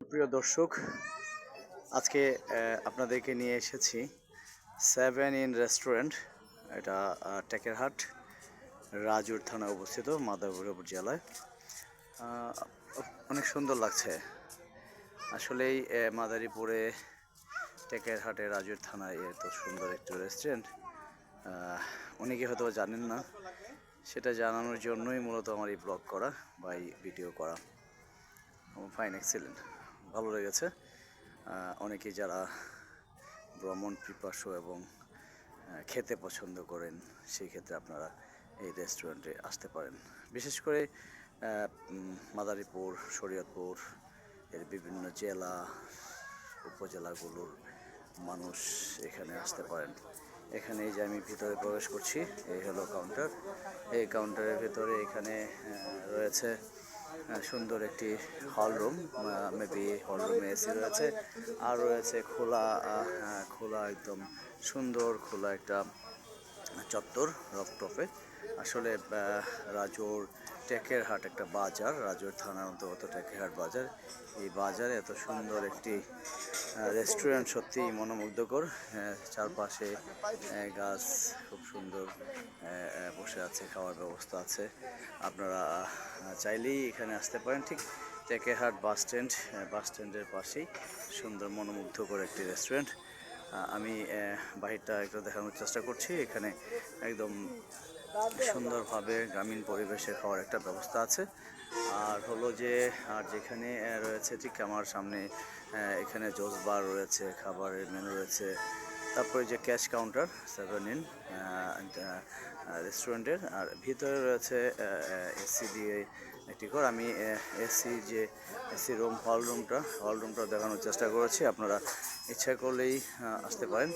সুপ্রিয় দর্শক, আজকে আপনাদেরকে নিয়ে এসেছি 7 ইন রেস্টুরেন্ট। এটা টেকেরহাট রাজুর থানায় অবস্থিত, মাদারীপুর জেলায়। অনেক সুন্দর লাগছে আসলেই। মাদারীপুরে টেকেরহাটে রাজুর থানায় এত সুন্দর একটি রেস্টুরেন্ট অনেকে হয়তো জানেন না। সেটা জানানোর জন্যই মূলত আমার এই ব্লগ করা বা এই ভিডিও করা। ফাইন, এক্সিলেন্ট, ভালো লেগেছে। অনেকে যারা ভ্রমণ পিপাসু এবং খেতে পছন্দ করেন, সেই ক্ষেত্রে আপনারা এই রেস্টুরেন্টে আসতে পারেন। বিশেষ করে মাদারীপুর, শরীয়তপুর এর বিভিন্ন জেলা উপজেলাগুলোর মানুষ এখানে আসতে পারেন। এখানে যে আমি ভিতরে প্রবেশ করছি, এই হলো কাউন্টার। এই কাউন্টারের ভিতরে এখানে রয়েছে সুন্দর একটি হল রুম, মেবি হল রুমে এসি রয়েছে, আর রয়েছে খোলা একদম সুন্দর খোলা একটা চত্বর রকটপে। আসলে রাজুর টেকেরহাট একটা বাজার, রাজুর থানার অন্তর্গত টেকেরহাট বাজার। এই বাজারে এত সুন্দর একটি রেস্টুরেন্ট সত্যিই মনোমুগ্ধকর। চারপাশে গাছ খুব সুন্দর বসে আছে, খাওয়ার ব্যবস্থা আছে। আপনারা চাইলেই এখানে আসতে পারেন। ঠিক টেকেরহাট বাস স্ট্যান্ডের পাশেই সুন্দর মনোমুগ্ধকর একটি রেস্টুরেন্ট। আমি বাহিরটা একটু দেখানোর চেষ্টা করছি। এখানে একদম সুন্দরভাবে গ্রামীণ পরিবেশে খাওয়ার একটা ব্যবস্থা আছে। আর হলো যে যেখানে রয়েছে ঠিক আমার সামনে এখানে জুস বার রয়েছে, খাবারের মেনু রয়েছে। তারপরে যে ক্যাশ কাউন্টার 7 ইন রেস্টুরেন্টের, আর ভিতরে রয়েছে এসি দিয়ে একটি ঘর। আমি এসি রুম হল রুমটা দেখানোর চেষ্টা করেছি। আপনারা ইচ্ছা করলেই আসতে পারেন।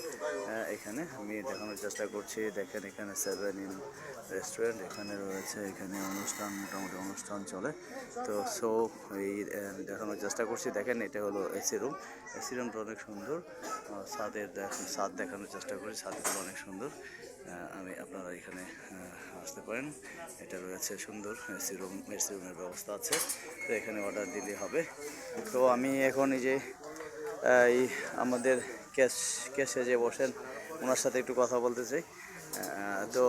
এখানে আমি দেখানোর চেষ্টা করছি। দেখেন, এখানে 7 ইন রেস্টুরেন্ট, এখানে রয়েছে, এখানে মোটামুটি অনুষ্ঠান চলে। তো এই দেখানোর চেষ্টা করছি। দেখেন, এটা হলো এসি রুমটা অনেক সুন্দর। ছাদ দেখানোর চেষ্টা করি, ছাদগুলো অনেক সুন্দর। আপনারা এখানে আসতে পারেন। এটা রয়েছে সুন্দর এসি রুমের ব্যবস্থা আছে। তো এখানে অর্ডার দিলে হবে। তো আমি এখন এই আমাদের ক্যাশে যে বসেন, ওনার সাথে একটু কথা বলতে চাই। তো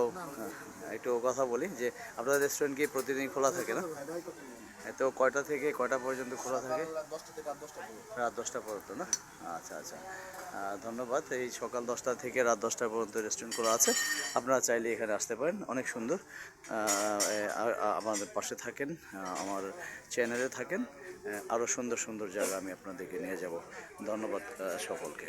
একটু কথা বলি যে আপনাদের রেস্টুরেন্ট কি প্রতিদিন খোলা থাকে না? তো কয়টা থেকে কয়টা পর্যন্ত খোলা থাকে? রাত 10টা পর্যন্ত না? আচ্ছা। ধন্যবাদ। এই সকাল 10টা থেকে রাত 10টা পর্যন্ত রেস্টুরেন্ট খোলা আছে। আপনারা চাইলে এখানে আসতে পারেন। অনেক সুন্দর। আমাদের পাশে থাকেন, আমার চ্যানেলে থাকেন। আরও সুন্দর জায়গা আমি আপনাদেরকে নিয়ে যাব। ধন্যবাদ সকলকে।